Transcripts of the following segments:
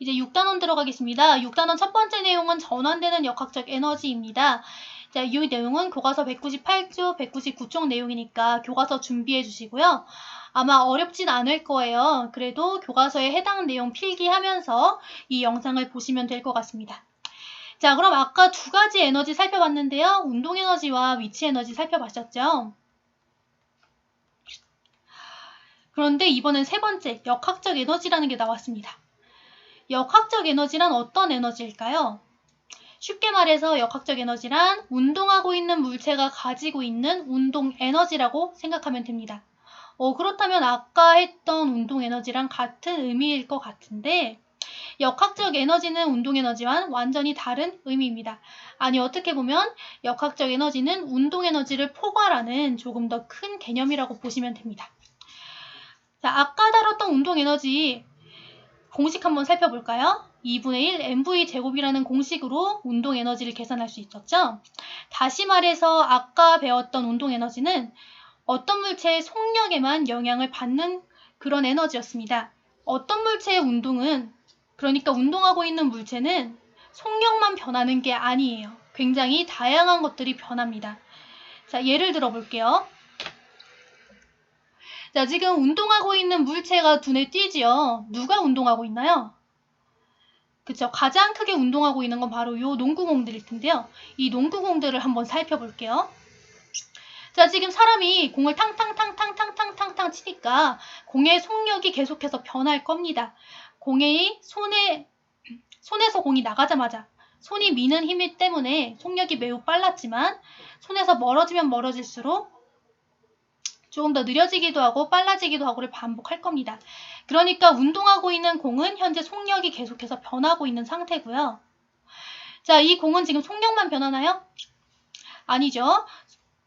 이제 6단원 들어가겠습니다. 6단원 첫 번째 내용은 전환되는 역학적 에너지입니다. 자, 이 내용은 교과서 198쪽, 199쪽 내용이니까 교과서 준비해 주시고요. 아마 어렵진 않을 거예요. 그래도 교과서에 해당 내용 필기하면서 이 영상을 보시면 될 것 같습니다. 자, 그럼 아까 두 가지 에너지 살펴봤는데요. 운동 에너지와 위치 에너지 살펴봤었죠. 그런데 이번엔 세 번째, 역학적 에너지라는 게 나왔습니다. 역학적 에너지란 어떤 에너지일까요? 쉽게 말해서 역학적 에너지란 운동하고 있는 물체가 가지고 있는 운동 에너지라고 생각하면 됩니다. 그렇다면 아까 했던 운동 에너지랑 같은 의미일 것 같은데 역학적 에너지는 운동 에너지와는 완전히 다른 의미입니다. 아니, 어떻게 보면 역학적 에너지는 운동 에너지를 포괄하는 조금 더 큰 개념이라고 보시면 됩니다. 자, 아까 다뤘던 운동 에너지 공식 한번 살펴볼까요? 2분의 1 mv 제곱이라는 공식으로 운동 에너지를 계산할 수 있었죠? 다시 말해서 아까 배웠던 운동 에너지는 어떤 물체의 속력에만 영향을 받는 그런 에너지였습니다. 어떤 물체의 운동은, 그러니까 운동하고 있는 물체는 속력만 변하는 게 아니에요. 굉장히 다양한 것들이 변합니다. 자, 예를 들어 볼게요. 자, 지금 운동하고 있는 물체가 눈에 띄지요. 누가 운동하고 있나요? 그쵸. 가장 크게 운동하고 있는 건 바로 요 농구공들일 텐데요. 이 농구공들을 한번 살펴볼게요. 자, 지금 사람이 공을 탕탕탕탕탕탕탕탕 치니까 공의 속력이 계속해서 변할 겁니다. 손에서 공이 나가자마자 손이 미는 힘 때문에 속력이 매우 빨랐지만 손에서 멀어지면 멀어질수록 조금 더 느려지기도 하고 빨라지기도 하고를 반복할 겁니다. 그러니까 운동하고 있는 공은 현재 속력이 계속해서 변하고 있는 상태고요. 자, 이 공은 지금 속력만 변하나요? 아니죠.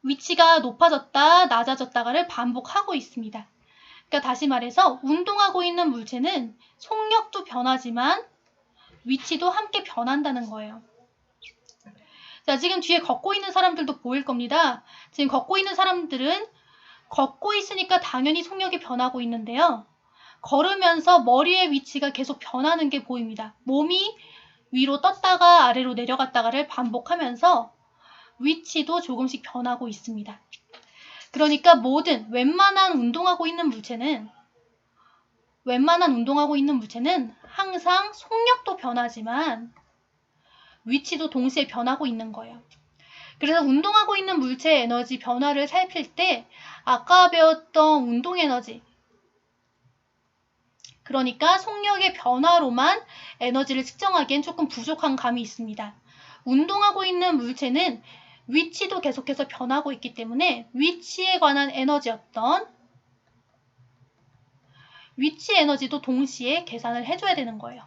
위치가 높아졌다, 낮아졌다가를 반복하고 있습니다. 그러니까 다시 말해서 운동하고 있는 물체는 속력도 변하지만 위치도 함께 변한다는 거예요. 자, 지금 뒤에 걷고 있는 사람들도 보일 겁니다. 지금 걷고 있는 사람들은 걷고 있으니까 당연히 속력이 변하고 있는데요. 걸으면서 머리의 위치가 계속 변하는 게 보입니다. 몸이 위로 떴다가 아래로 내려갔다가를 반복하면서 위치도 조금씩 변하고 있습니다. 그러니까 웬만한 운동하고 있는 물체는 항상 속력도 변하지만 위치도 동시에 변하고 있는 거예요. 그래서 운동하고 있는 물체의 에너지 변화를 살필 때 아까 배웠던 운동 에너지, 그러니까 속력의 변화로만 에너지를 측정하기엔 조금 부족한 감이 있습니다. 운동하고 있는 물체는 위치도 계속해서 변하고 있기 때문에 위치에 관한 에너지였던 위치 에너지도 동시에 계산을 해줘야 되는 거예요.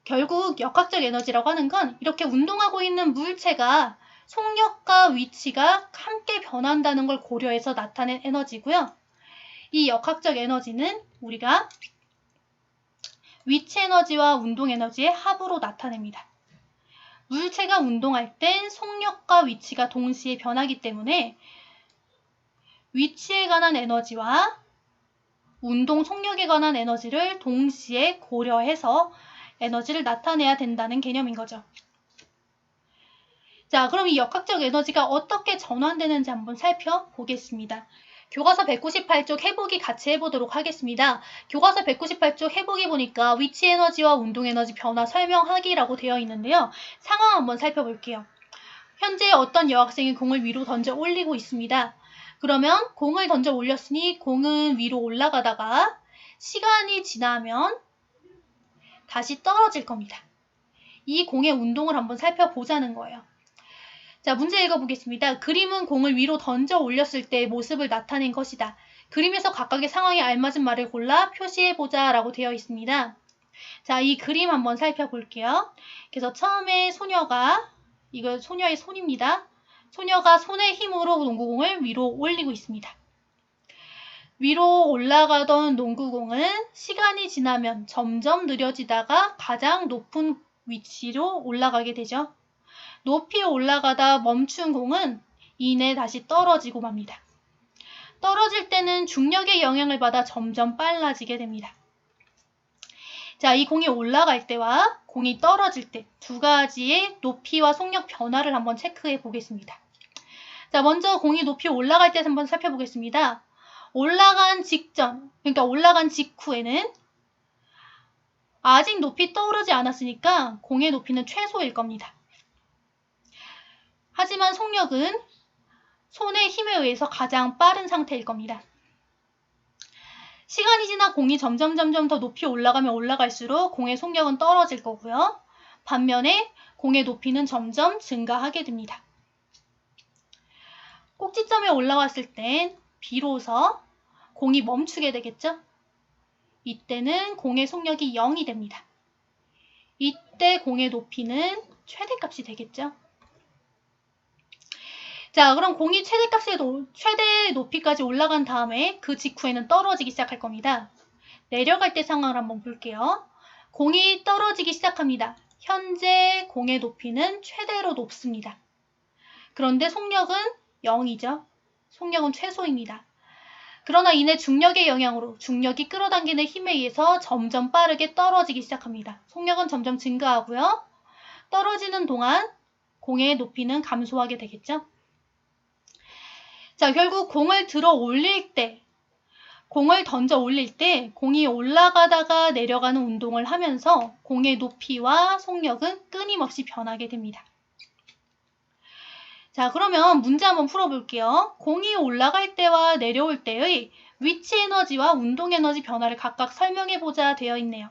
결국 역학적 에너지라고 하는 건 이렇게 운동하고 있는 물체가 속력과 위치가 함께 변한다는 걸 고려해서 나타낸 에너지고요. 이 역학적 에너지는 우리가 위치 에너지와 운동 에너지의 합으로 나타냅니다. 물체가 운동할 땐 속력과 위치가 동시에 변하기 때문에 위치에 관한 에너지와 운동 속력에 관한 에너지를 동시에 고려해서 에너지를 나타내야 된다는 개념인 거죠. 자, 그럼 이 역학적 에너지가 어떻게 전환되는지 한번 살펴보겠습니다. 교과서 198쪽 해보기 같이 해보도록 하겠습니다. 교과서 198쪽 해보기 보니까 위치 에너지와 운동 에너지 변화 설명하기라고 되어 있는데요. 상황 한번 살펴볼게요. 현재 어떤 여학생이 공을 위로 던져 올리고 있습니다. 그러면 공을 던져 올렸으니 공은 위로 올라가다가 시간이 지나면 다시 떨어질 겁니다. 이 공의 운동을 한번 살펴보자는 거예요. 자, 문제 읽어보겠습니다. 그림은 공을 위로 던져 올렸을 때의 모습을 나타낸 것이다. 그림에서 각각의 상황에 알맞은 말을 골라 표시해보자 라고 되어 있습니다. 자, 이 그림 한번 살펴볼게요. 그래서 처음에 이거 소녀의 손입니다. 소녀가 손의 힘으로 농구공을 위로 올리고 있습니다. 위로 올라가던 농구공은 시간이 지나면 점점 느려지다가 가장 높은 위치로 올라가게 되죠. 높이 올라가다 멈춘 공은 이내 다시 떨어지고 맙니다. 떨어질 때는 중력의 영향을 받아 점점 빨라지게 됩니다. 자, 이 공이 올라갈 때와 공이 떨어질 때 두 가지의 높이와 속력 변화를 한번 체크해 보겠습니다. 자, 먼저 공이 높이 올라갈 때 한번 살펴보겠습니다. 올라간 직전, 그러니까 올라간 직후에는 아직 높이 떠오르지 않았으니까 공의 높이는 최소일 겁니다. 하지만 속력은 손의 힘에 의해서 가장 빠른 상태일 겁니다. 시간이 지나 공이 점점 더 높이 올라가면 올라갈수록 공의 속력은 떨어질 거고요. 반면에 공의 높이는 점점 증가하게 됩니다. 꼭지점에 올라왔을 땐 비로소 공이 멈추게 되겠죠? 이때는 공의 속력이 0이 됩니다. 이때 공의 높이는 최대값이 되겠죠? 자, 그럼 공이 최대 높이까지 올라간 다음에 그 직후에는 떨어지기 시작할 겁니다. 내려갈 때 상황을 한번 볼게요. 공이 떨어지기 시작합니다. 현재 공의 높이는 최대로 높습니다. 그런데 속력은 0이죠. 속력은 최소입니다. 그러나 이내 중력의 영향으로 중력이 끌어당기는 힘에 의해서 점점 빠르게 떨어지기 시작합니다. 속력은 점점 증가하고요. 떨어지는 동안 공의 높이는 감소하게 되겠죠. 자, 결국 공을 던져 올릴 때 공이 올라가다가 내려가는 운동을 하면서 공의 높이와 속력은 끊임없이 변하게 됩니다. 자, 그러면 문제 한번 풀어볼게요. 공이 올라갈 때와 내려올 때의 위치 에너지와 운동 에너지 변화를 각각 설명해보자 되어 있네요.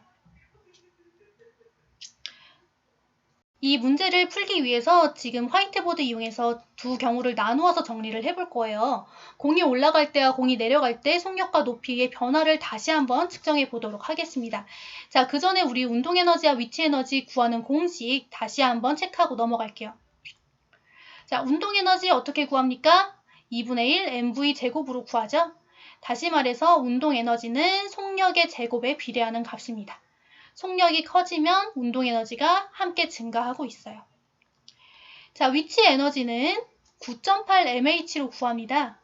이 문제를 풀기 위해서 지금 화이트보드 이용해서 두 경우를 나누어서 정리를 해볼 거예요. 공이 올라갈 때와 공이 내려갈 때 속력과 높이의 변화를 다시 한번 측정해 보도록 하겠습니다. 자, 그 전에 우리 운동 에너지와 위치 에너지 구하는 공식 다시 한번 체크하고 넘어갈게요. 자, 운동 에너지 어떻게 구합니까? 2분의 1 mv 제곱으로 구하죠. 다시 말해서 운동 에너지는 속력의 제곱에 비례하는 값입니다. 속력이 커지면 운동 에너지가 함께 증가하고 있어요. 자, 위치 에너지는 9.8mh로 구합니다.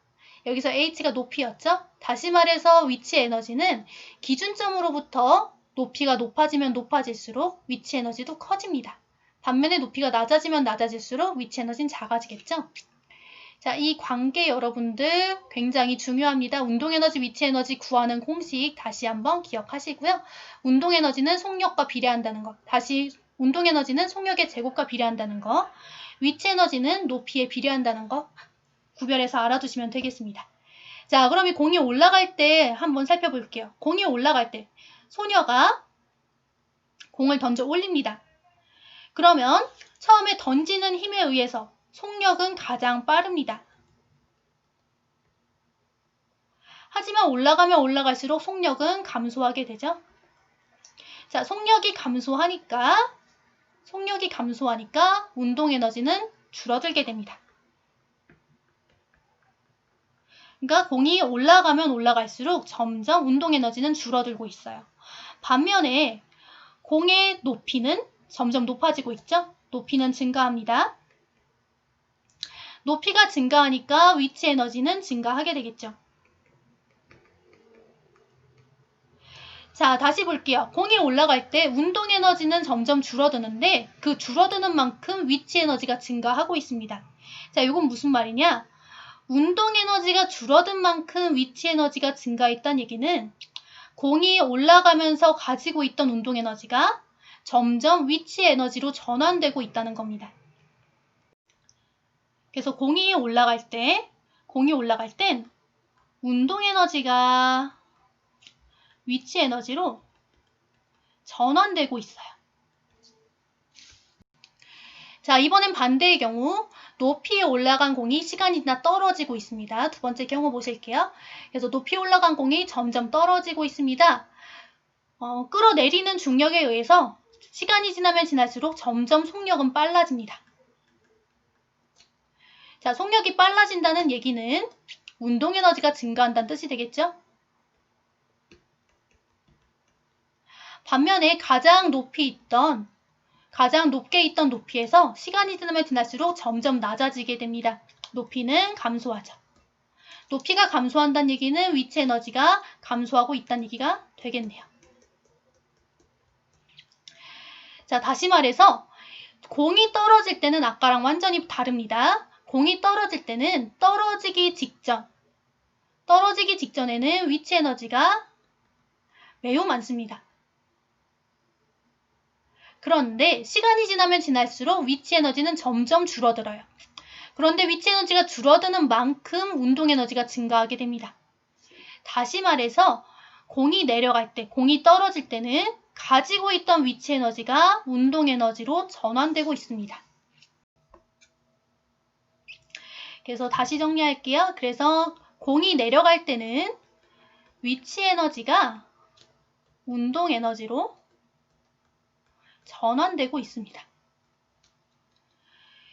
여기서 h가 높이였죠? 다시 말해서 위치 에너지는 기준점으로부터 높이가 높아지면 높아질수록 위치 에너지도 커집니다. 반면에 높이가 낮아지면 낮아질수록 위치 에너지는 작아지겠죠? 자, 이 관계 여러분들 굉장히 중요합니다. 운동 에너지, 위치 에너지 구하는 공식 다시 한번 기억하시고요. 운동 에너지는 속력과 비례한다는 것. 다시 운동 에너지는 속력의 제곱과 비례한다는 것. 위치 에너지는 높이에 비례한다는 것. 구별해서 알아두시면 되겠습니다. 자, 그럼 이 공이 올라갈 때 한번 살펴볼게요. 공이 올라갈 때 소녀가 공을 던져 올립니다. 그러면 처음에 던지는 힘에 의해서 속력은 가장 빠릅니다. 하지만 올라가면 올라갈수록 속력은 감소하게 되죠. 자, 속력이 감소하니까 운동 에너지는 줄어들게 됩니다. 그러니까 공이 올라가면 올라갈수록 점점 운동 에너지는 줄어들고 있어요. 반면에 공의 높이는 점점 높아지고 있죠. 높이는 증가합니다. 높이가 증가하니까 위치 에너지는 증가하게 되겠죠. 자, 다시 볼게요. 공이 올라갈 때 운동 에너지는 점점 줄어드는데 그 줄어드는 만큼 위치 에너지가 증가하고 있습니다. 자, 이건 무슨 말이냐? 운동 에너지가 줄어든 만큼 위치 에너지가 증가했다는 얘기는 공이 올라가면서 가지고 있던 운동 에너지가 점점 위치 에너지로 전환되고 있다는 겁니다. 그래서 공이 올라갈 땐 운동 에너지가 위치 에너지로 전환되고 있어요. 자, 이번엔 반대의 경우 높이에 올라간 공이 시간이 지나 떨어지고 있습니다. 두 번째 경우 보실게요. 그래서 높이 올라간 공이 점점 떨어지고 있습니다. 끌어내리는 중력에 의해서 시간이 지나면 지날수록 점점 속력은 빨라집니다. 자, 속력이 빨라진다는 얘기는 운동 에너지가 증가한다는 뜻이 되겠죠? 반면에 가장 높게 있던 높이에서 시간이 지나면 지날수록 점점 낮아지게 됩니다. 높이는 감소하죠. 높이가 감소한다는 얘기는 위치 에너지가 감소하고 있다는 얘기가 되겠네요. 자, 다시 말해서 공이 떨어질 때는 아까랑 완전히 다릅니다. 공이 떨어질 때는 떨어지기 직전에는 위치 에너지가 매우 많습니다. 그런데 시간이 지나면 지날수록 위치 에너지는 점점 줄어들어요. 그런데 위치 에너지가 줄어드는 만큼 운동 에너지가 증가하게 됩니다. 다시 말해서 공이 내려갈 때, 공이 떨어질 때는 가지고 있던 위치 에너지가 운동 에너지로 전환되고 있습니다. 그래서 다시 정리할게요. 그래서 공이 내려갈 때는 위치 에너지가 운동 에너지로 전환되고 있습니다.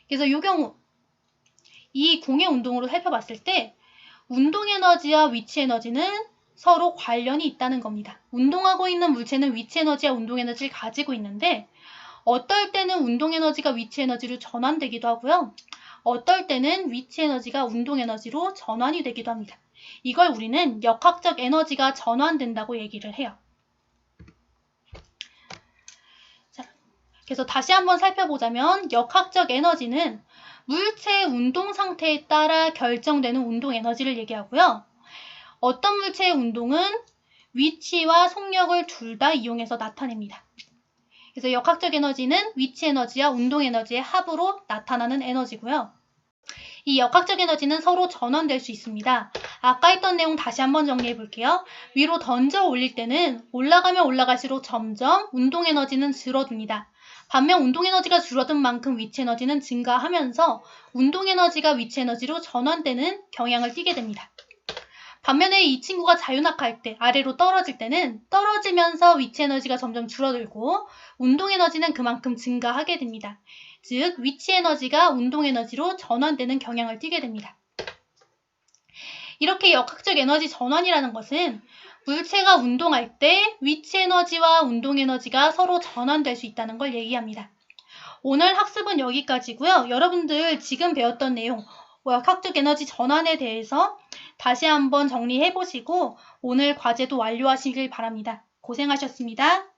그래서 이 경우 이 공의 운동으로 살펴봤을 때 운동 에너지와 위치 에너지는 서로 관련이 있다는 겁니다. 운동하고 있는 물체는 위치 에너지와 운동 에너지를 가지고 있는데 어떨 때는 운동 에너지가 위치 에너지로 전환되기도 하고요. 어떨 때는 위치 에너지가 운동 에너지로 전환이 되기도 합니다. 이걸 우리는 역학적 에너지가 전환된다고 얘기를 해요. 자, 그래서 다시 한번 살펴보자면 역학적 에너지는 물체의 운동 상태에 따라 결정되는 운동 에너지를 얘기하고요. 어떤 물체의 운동은 위치와 속력을 둘 다 이용해서 나타냅니다. 그래서 역학적 에너지는 위치 에너지와 운동 에너지의 합으로 나타나는 에너지고요. 이 역학적 에너지는 서로 전환될 수 있습니다. 아까 했던 내용 다시 한번 정리해 볼게요. 위로 던져 올릴 때는 올라가면 올라갈수록 점점 운동 에너지는 줄어듭니다. 반면 운동 에너지가 줄어든 만큼 위치 에너지는 증가하면서 운동 에너지가 위치 에너지로 전환되는 경향을 띠게 됩니다. 반면에 이 친구가 자유낙하할 때, 아래로 떨어질 때는 떨어지면서 위치 에너지가 점점 줄어들고 운동 에너지는 그만큼 증가하게 됩니다. 즉, 위치 에너지가 운동 에너지로 전환되는 경향을 띠게 됩니다. 이렇게 역학적 에너지 전환이라는 것은 물체가 운동할 때 위치 에너지와 운동 에너지가 서로 전환될 수 있다는 걸 얘기합니다. 오늘 학습은 여기까지고요. 여러분들 지금 배웠던 내용, 역학적 에너지 전환에 대해서 다시 한번 정리해 보시고 오늘 과제도 완료하시길 바랍니다. 고생하셨습니다.